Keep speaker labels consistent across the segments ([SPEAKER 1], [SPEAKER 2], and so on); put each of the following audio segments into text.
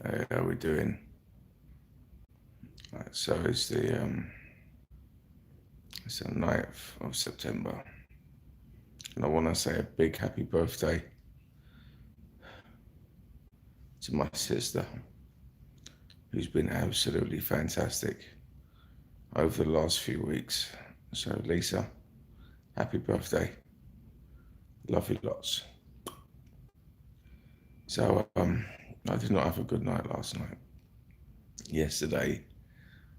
[SPEAKER 1] How are we doing? Right, so it's the 9th of September, and I want to say a big happy birthday to my sister, who's been absolutely fantastic over the last few weeks. So Lisa, happy birthday, love you lots. So I did not have a good night last night. Yesterday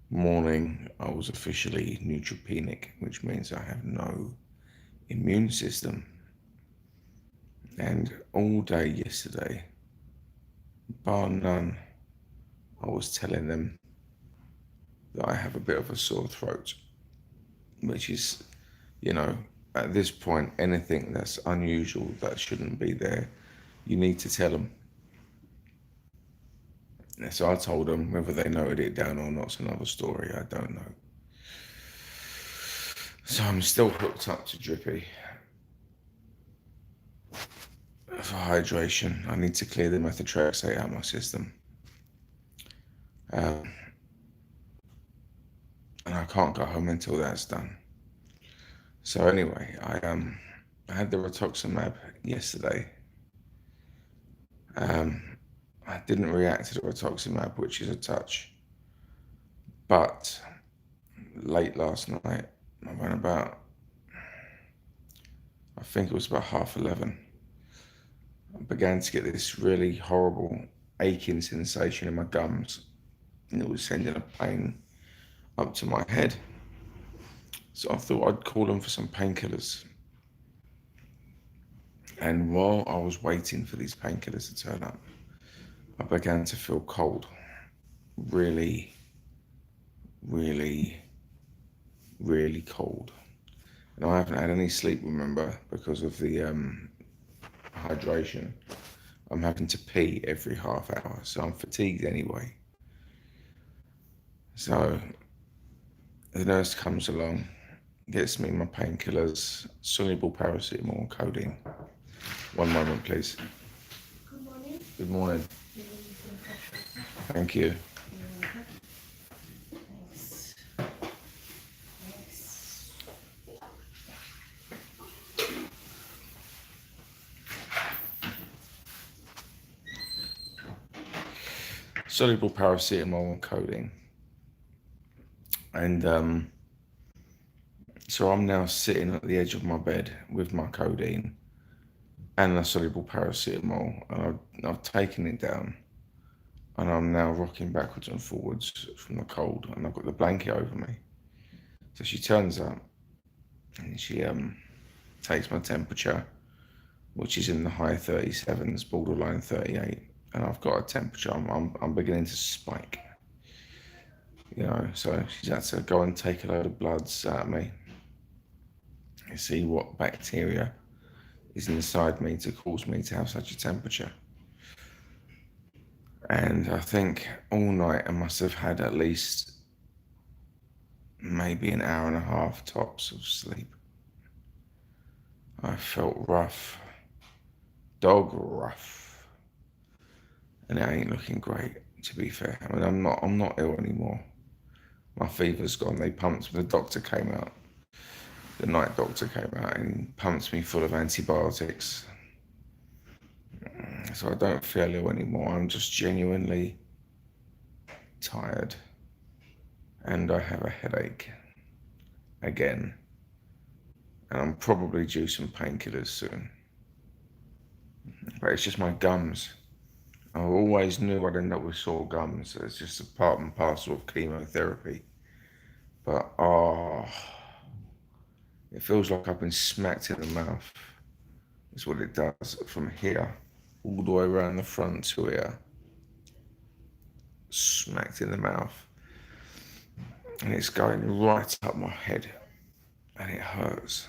[SPEAKER 1] morning, I was officially neutropenic, which means I have no immune system. And all day yesterday, bar none, I was telling them that I have a bit of a sore throat, which is, you know, at this point, anything that's unusual that shouldn't be there, you need to tell them. So I told them, whether they noted it down or not's another story. I don't know. So I'm still hooked up to Drippy for hydration. I need to clear the methotrexate out of my system. Um, and I can't go home until that's done. So anyway, I had the rituximab yesterday. Um, I didn't react to the rituximab, which is a touch. But late last night, around about, I think it was about 11:30, I began to get this really horrible aching sensation in my gums, and it was sending a pain up to my head. So I thought I'd call them for some painkillers. And while I was waiting for these painkillers to turn up, I began to feel cold. Really, really, really cold. And I haven't had any sleep, remember, because of the hydration. I'm having to pee every half hour, so I'm fatigued anyway. So the nurse comes along, gets me my painkillers, soluble paracetamol and codeine. One moment, please.
[SPEAKER 2] Good morning.
[SPEAKER 1] Good morning. Thank you.
[SPEAKER 2] Thanks. Thanks.
[SPEAKER 1] Soluble paracetamol and codeine. And so I'm now sitting at the edge of my bed with my codeine and the soluble paracetamol, and I've taken it down, and I'm now rocking backwards and forwards from the cold, and I've got the blanket over me. So she turns up, and she takes my temperature, which is in the high 37s, borderline 38, and I've got a temperature. I'm beginning to spike. So she's had to go and take a load of bloods out of me and see what bacteria is inside me to cause me to have such a temperature. And I think all night I must have had at least maybe an hour and a half tops of sleep. I felt rough, dog rough, and it ain't looking great, to be fair. I mean, I'm not ill anymore. My fever's gone. They pumped me. The doctor came out. The night doctor came out and pumped me full of antibiotics. So I don't feel ill anymore. I'm just genuinely tired, and I have a headache again. And I'm probably due some painkillers soon. But it's just my gums. I always knew I'd end up with sore gums. It's just a part and parcel of chemotherapy. But it feels like I've been smacked in the mouth. That's what it does from here all the way around the front to here. Smacked in the mouth. And it's going right up my head. And it hurts.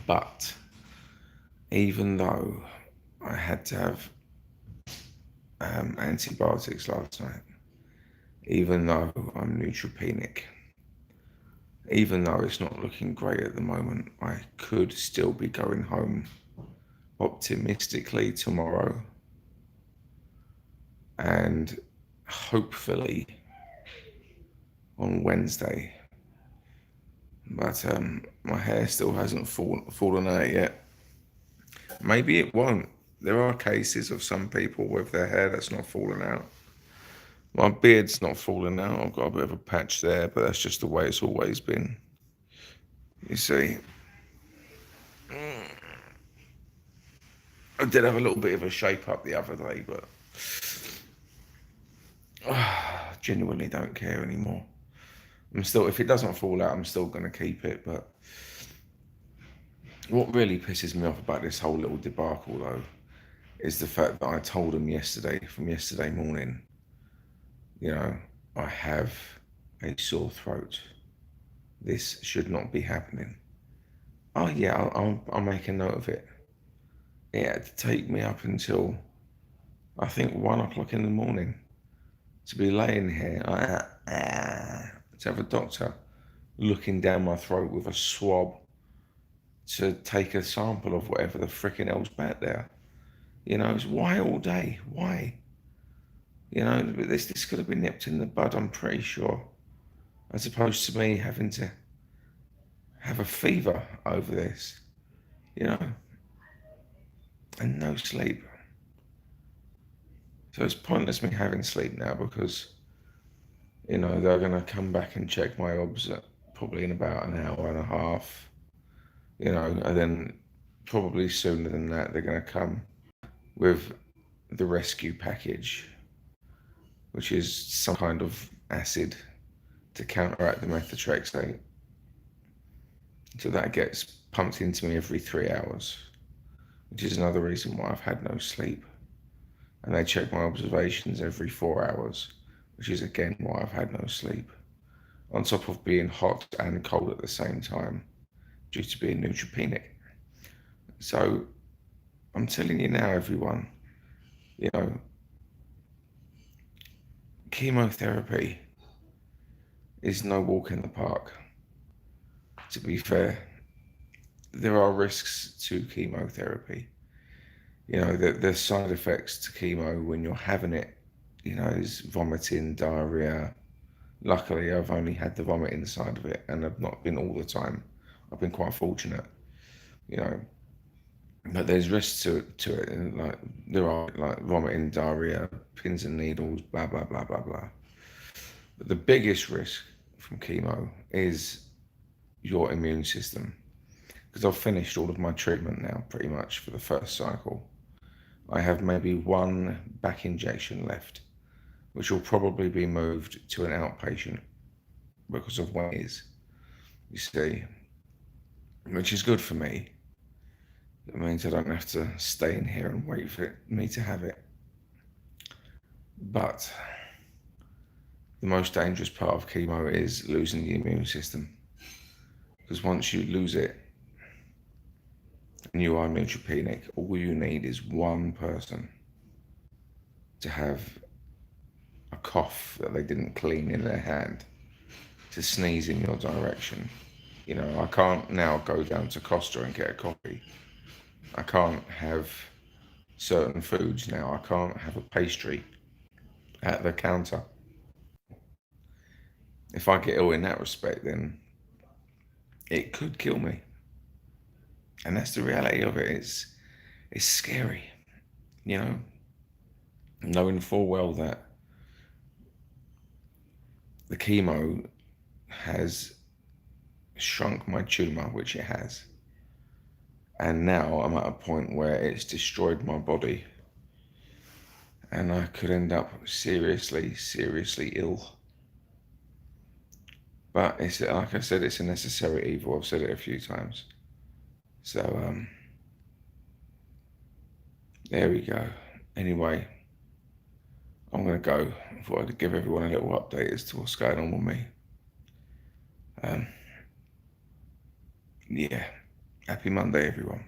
[SPEAKER 1] But even though I had to have antibiotics last night, even though I'm neutropenic, even though it's not looking great at the moment, I could still be going home optimistically tomorrow. and hopefully on Wednesday. But my hair still hasn't fallen out yet. Maybe it won't. There are cases of some people with their hair that's not fallen out. My beard's not fallen out. I've got a bit of a patch there, but that's just the way it's always been. You see, I did have a little bit of a shape up the other day, but I genuinely don't care anymore. If it doesn't fall out, I'm still going to keep it. But what really pisses me off about this whole little debacle, though, is the fact that I told them from yesterday morning, I have a sore throat. This should not be happening. Oh yeah, I'll make a note of it. It had to take me up until I think 1 o'clock in the morning to be laying here to have a doctor looking down my throat with a swab to take a sample of whatever the frickin' hell's back there. It's why all day? Why? This could have been nipped in the bud, I'm pretty sure, as opposed to me having to have a fever over this, and no sleep. So it's pointless me having sleep now because, they're going to come back and check my obs probably in about an hour and a half, and then probably sooner than that, they're going to come with the rescue package, which is some kind of acid to counteract the methotrexate. So that gets pumped into me every 3 hours, which is another reason why I've had no sleep. And they check my observations every 4 hours, which is again why I've had no sleep. On top of being hot and cold at the same time, due to being neutropenic. So I'm telling you now, everyone, chemotherapy is no walk in the park. To be fair, there are risks to chemotherapy. The side effects to chemo when you're having it, is vomiting, diarrhea. Luckily, I've only had the vomiting side of it, and I've not been all the time. I've been quite fortunate, But there's risks to it, and there are vomiting, diarrhea, pins and needles, blah blah blah blah blah. But the biggest risk from chemo is your immune system, because I've finished all of my treatment now, pretty much for the first cycle. I have maybe one back injection left, which will probably be moved to an outpatient because of when it is, you see, which is good for me. It means I don't have to stay in here and wait for me to have it. But the most dangerous part of chemo is losing the immune system, because once you lose it and you are neutropenic, all you need is one person to have a cough that they didn't clean in their hand to sneeze in your direction. I can't now go down to Costa and get a coffee. I can't have certain foods now. I can't have a pastry at the counter. If I get ill in that respect, then it could kill me. And that's the reality of it. It's scary, knowing full well that the chemo has shrunk my tumor, which it has. And now I'm at a point where it's destroyed my body. And I could end up seriously, seriously ill. But it's, like I said, it's a necessary evil. I've said it a few times. So, there we go. Anyway, I'm going to go. I thought I'd give everyone a little update as to what's going on with me. Yeah. Happy Monday, everyone.